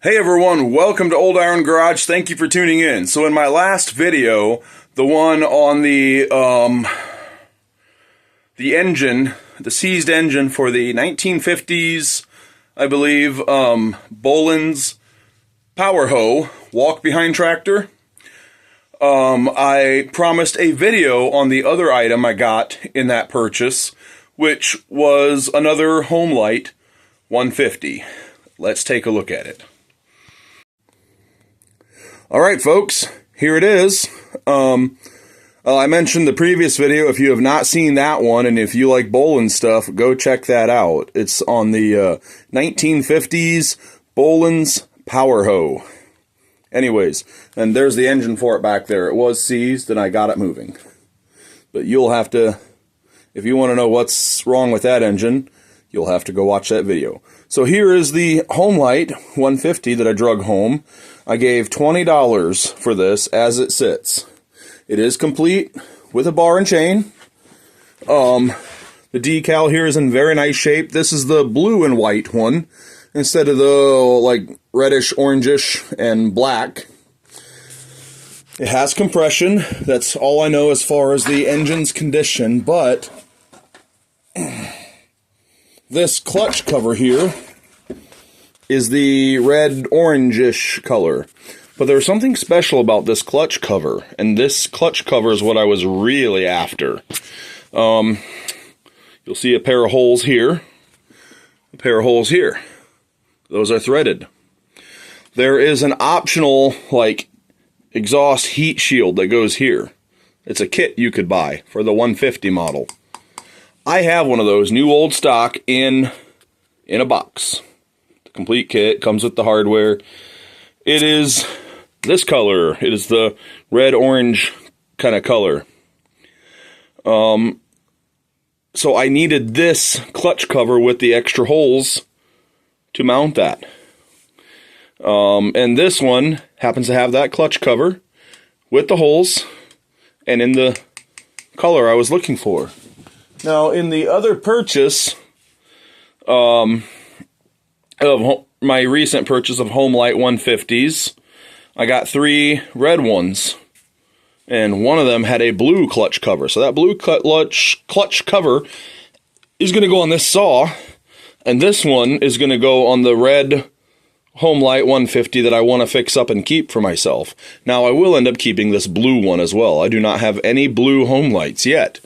Hey everyone, welcome to Old Iron Garage. Thank you for tuning in. So in my last video, the one on the engine, the seized engine for the 1950s, I believe, Boland's power hoe walk behind tractor, I promised a video on the other item I got in that purchase, which was another Homelite 150. Let's take a look at it. Alright folks, here it is. I mentioned the previous video. If you have not seen that one, and if you like Boland stuff, go check that out. It's on the 1950s Boland's Power Hoe. Anyways, and there's the engine for it back there. It was seized, and I got it moving. But you'll have to, if you want to know what's wrong with that engine, you'll have to go watch that video. So here is the Homelite 150 that I drug home. I gave $20 for this as it sits. It is complete with a bar and chain. The decal here is in very nice shape. This is the blue and white one instead of the like reddish, orangish, and black. It has compression. That's all I know as far as the engine's condition, but this clutch cover here is the red-orangish color. But there's something special about this clutch cover, and this clutch cover is what I was really after. You'll see a pair of holes here, a pair of holes here. Those are threaded. There is an optional, like, exhaust heat shield that goes here. It's a kit you could buy for the 150 model. I have one of those, new old stock, in a box. The complete kit, comes with the hardware. It is this color. It is the red-orange kind of color. So I needed this clutch cover with the extra holes to mount that. And this one happens to have that clutch cover with the holes and in the color I was looking for. Now, in the other purchase of my recent purchase of Homelite 150s, I got 3 red ones, and one of them had a blue clutch cover. So that blue clutch cover is going to go on this saw, and this one is going to go on the red Homelite 150 that I want to fix up and keep for myself. Now, I will end up keeping this blue one as well. I do not have any blue Homelites yet.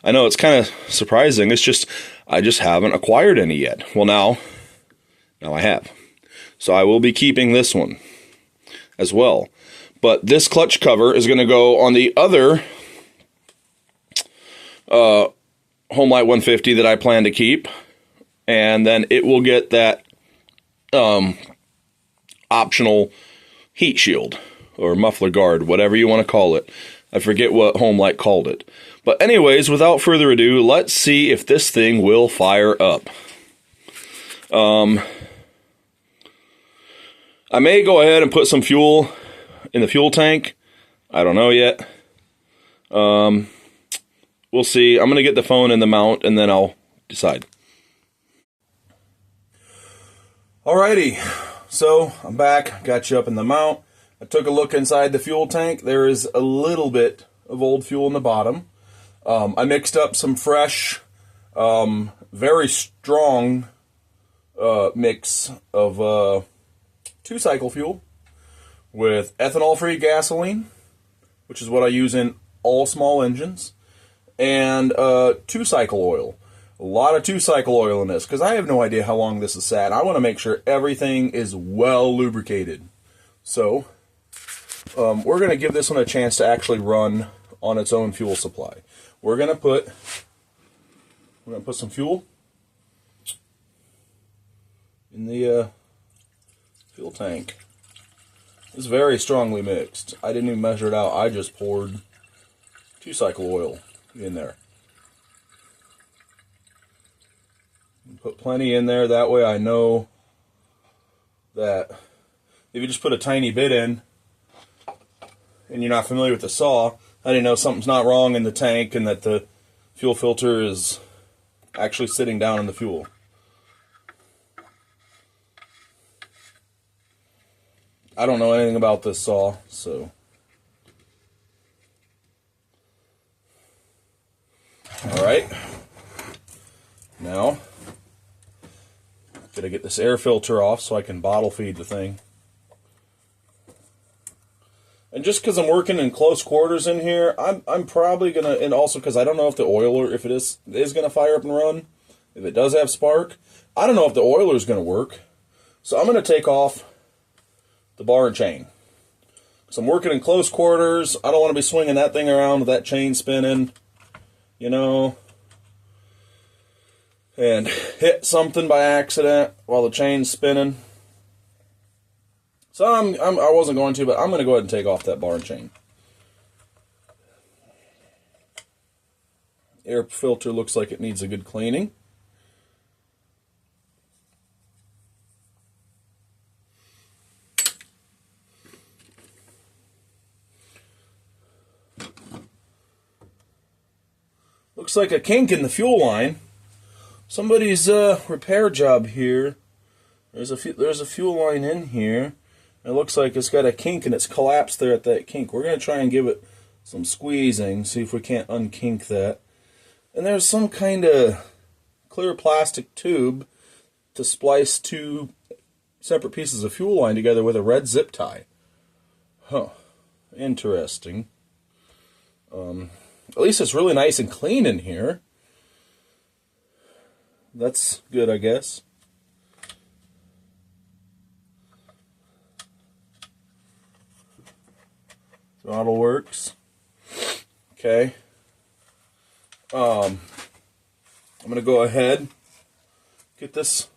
I know it's kind of surprising. It's just, I just haven't acquired any yet. Well, now I have. So I will be keeping this one as well. But this clutch cover is going to go on the other Homelite 150 that I plan to keep. And then it will get that optional heat shield or muffler guard, whatever you want to call it. I forget what Homelite called it. But anyways, without further ado, let's see if this thing will fire up. I may go ahead and put some fuel in the fuel tank. I don't know yet. We'll see. I'm going to get the phone in the mount, and then I'll decide. Alrighty. So, I'm back. Got you up in the mount. I took a look inside the fuel tank. There is a little bit of old fuel in the bottom. I mixed up some fresh, very strong mix of 2-cycle fuel with ethanol-free gasoline, which is what I use in all small engines, and 2-cycle oil. A lot of 2-cycle oil in this, because I have no idea how long this is sat. I want to make sure everything is well lubricated. So, we're going to give this one a chance to actually run on its own fuel supply. We're going to put some fuel in the fuel tank. It's very strongly mixed. I didn't even measure it out. I just poured 2-cycle oil in there. Put plenty in there. That way I know that if you just put a tiny bit in and you're not familiar with the saw, I didn't know something's not wrong in the tank and that the fuel filter is actually sitting down in the fuel. I don't know anything about this saw, so. Alright. Now, gotta get this air filter off so I can bottle feed the thing. And just because I'm working in close quarters in here, I'm probably gonna, and also because I don't know if the oiler, if it is gonna fire up and run, if it does have spark, I don't know if the oiler is gonna work. So I'm gonna take off the bar and chain. So I'm working in close quarters. I don't want to be swinging that thing around with that chain spinning, you know, and hit something by accident while the chain's spinning. So I wasn't going to, but I'm going to go ahead and take off that bar and chain. Air filter looks like it needs a good cleaning. Looks like a kink in the fuel line. Somebody's repair job here. There's a fuel line in here. It looks like it's got a kink and it's collapsed there at that kink. We're going to try and give it some squeezing, see if we can't unkink that. And there's some kind of clear plastic tube to splice two separate pieces of fuel line together with a red zip tie. Huh. Interesting. At least it's really nice and clean in here. That's good, I guess. Throttle works. Okay. I'm going to go ahead, get this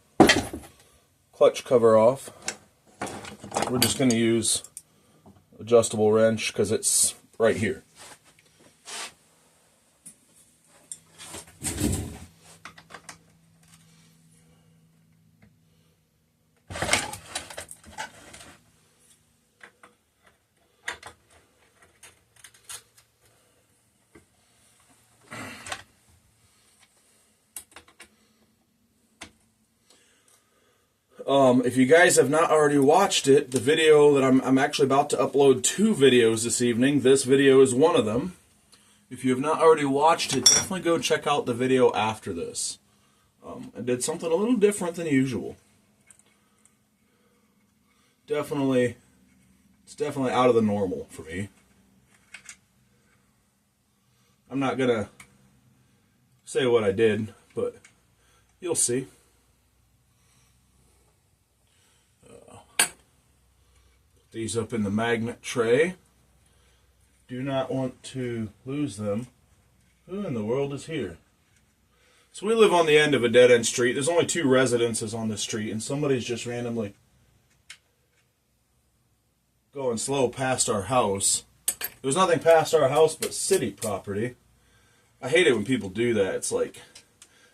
clutch cover off. We're just going to use adjustable wrench because it's right here. If you guys have not already watched it, the video that I'm actually about to upload 2 videos this evening. This video is one of them. If you have not already watched it, definitely go check out the video after this. I did something a little different than usual. It's definitely out of the normal for me. I'm not gonna say what I did, but you'll see. These up in the magnet tray. Do not want to lose them. Who in the world is here? So we live on the end of a dead-end street. There's only 2 residences on this street, and somebody's just randomly going slow past our house. There's nothing past our house but city property. I hate it when people do that. It's like,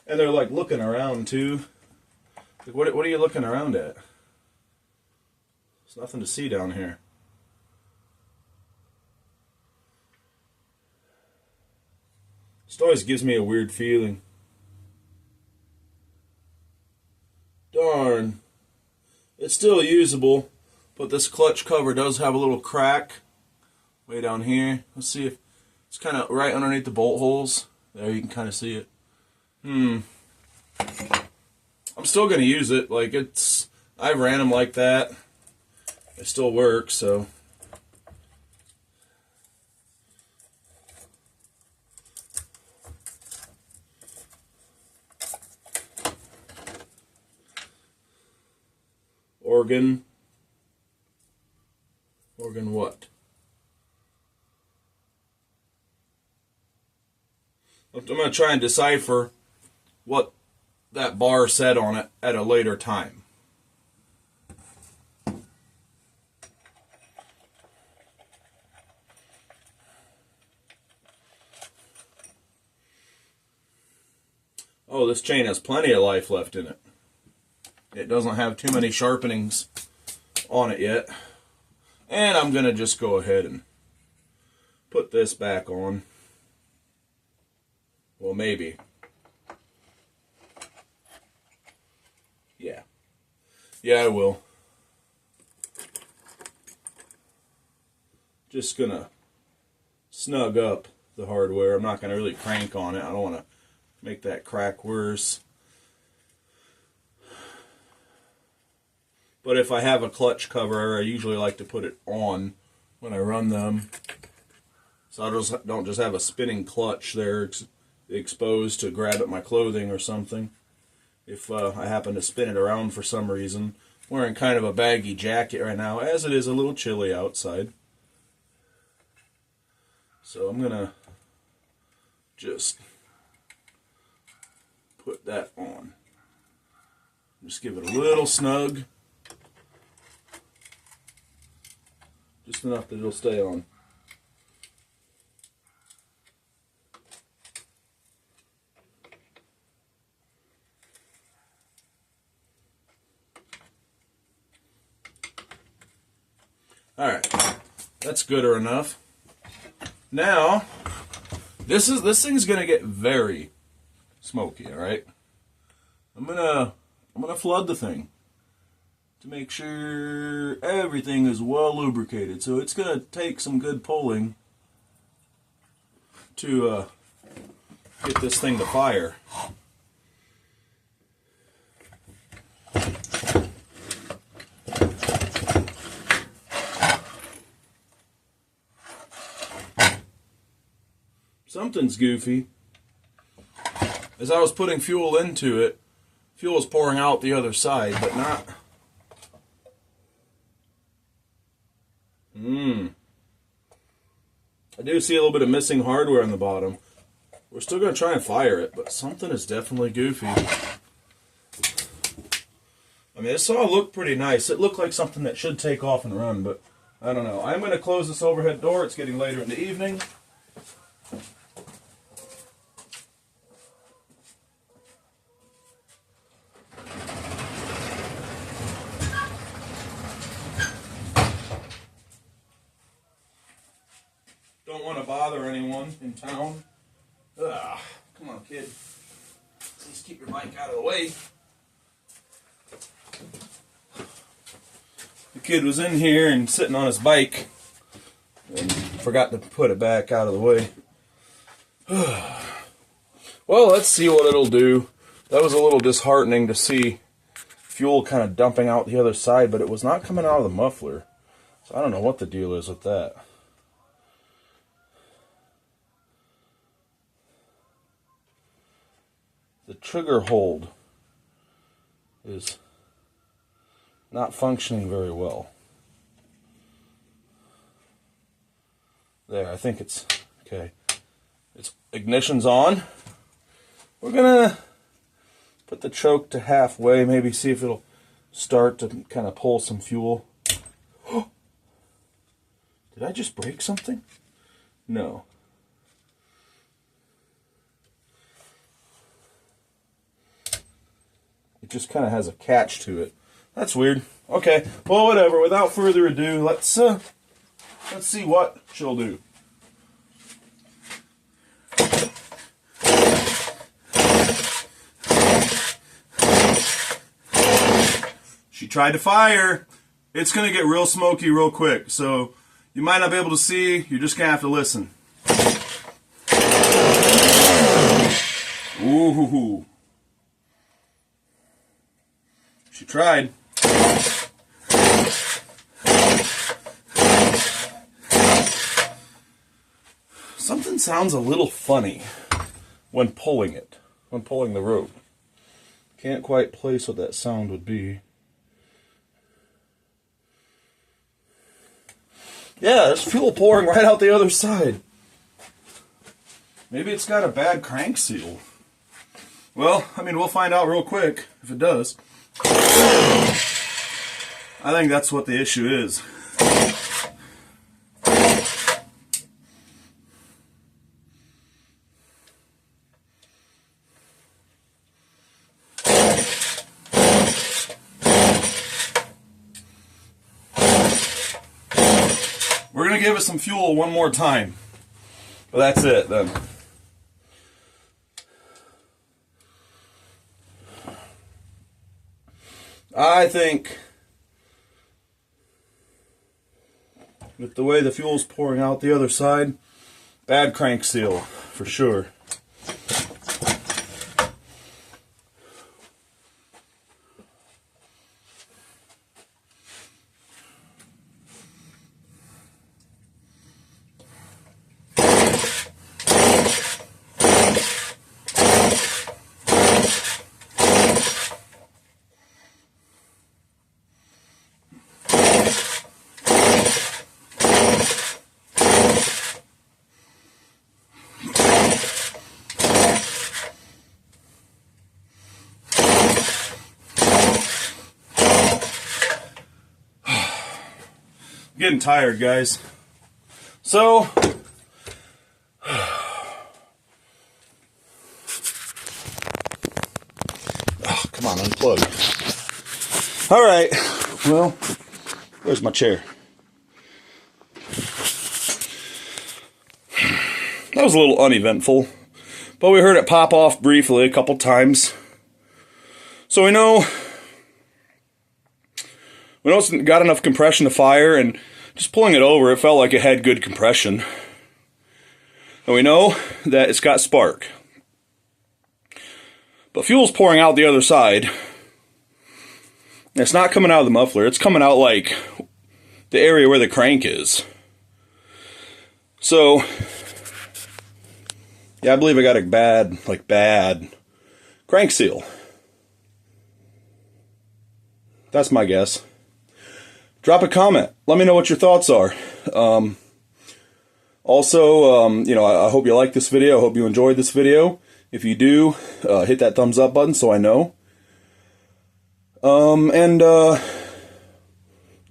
and they're like looking around too. Like, what are you looking around at? There's nothing to see down here. This always gives me a weird feeling. Darn. It's still usable, but this clutch cover does have a little crack way down here. Let's see if it's kind of right underneath the bolt holes. There, you can kind of see it. I'm still going to use it. Like, I ran them like that. They still work, so. Organ what? I'm going to try and decipher what that bar said on it at a later time. Oh, this chain has plenty of life left in it. It doesn't have too many sharpenings on it yet. And I'm going to just go ahead and put this back on. Well, maybe. Yeah. Yeah, I will. just gonna snug up the hardware. I'm not gonna really crank on it. I don't want to make that crack worse. But if I have a clutch cover, I usually like to put it on when I run them, so I don't just have a spinning clutch there exposed to grab at my clothing or something. If I happen to spin it around for some reason. I'm wearing kind of a baggy jacket right now, as it is a little chilly outside. So I'm gonna just put that on. Just give it a little snug. Just enough that it'll stay on. Alright, that's good or enough. Now, this thing's gonna get very smoky, alright? I'm gonna flood the thing to make sure everything is well lubricated. So it's going to take some good pulling to get this thing to fire. Something's goofy. As I was putting fuel into it, fuel was pouring out the other side, but not... I do see a little bit of missing hardware on the bottom. We're still going to try and fire it, but something is definitely goofy. I mean, this saw looked pretty nice. It looked like something that should take off and run, but I don't know. I'm going to close this overhead door. It's getting later in the evening. Don't want to bother anyone in town. Ugh, come on, kid. Please keep your bike out of the way. The kid was in here and sitting on his bike and forgot to put it back out of the way. Well, let's see what it'll do. That was a little disheartening to see fuel kind of dumping out the other side, but it was not coming out of the muffler. So I don't know what the deal is with that. The trigger hold is not functioning very well. There, I think it's okay. Its ignition's on. We're gonna put the choke to halfway, maybe see if it'll start to kind of pull some fuel. Did I just break something? No. It just kind of has a catch to it. That's weird. Okay, well, whatever. Without further ado, let's see what she'll do. She tried to fire. It's going to get real smoky real quick, so you might not be able to see. You're just going to have to listen. Ooh. She tried. Something sounds a little funny when pulling it, when pulling the rope. Can't quite place what that sound would be. Yeah, there's fuel pouring right out the other side. Maybe it's got a bad crank seal. Well, I mean, we'll find out real quick if it does. I think that's what the issue is. We're going to give it some fuel one more time. But that's it then. I think with the way the fuel's pouring out the other side, bad crank seal for sure. Getting tired, guys. So, come on, unplug. All right. Well, where's my chair? That was a little uneventful, but we heard it pop off briefly a couple times. So we know it's got enough compression to fire, and just pulling it over, it felt like it had good compression. And we know that it's got spark. But fuel's pouring out the other side. And it's not coming out of the muffler, it's coming out like the area where the crank is. So, yeah, I believe I got a bad crank seal. That's my guess. Drop a comment. Let me know what your thoughts are. Also, I hope you like this video. I hope you enjoyed this video. If you do, hit that thumbs up button so I know.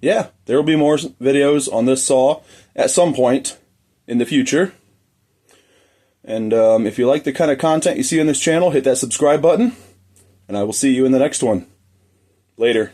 Yeah, there will be more videos on this saw at some point in the future. And if you like the kind of content you see on this channel, hit that subscribe button. And I will see you in the next one. Later.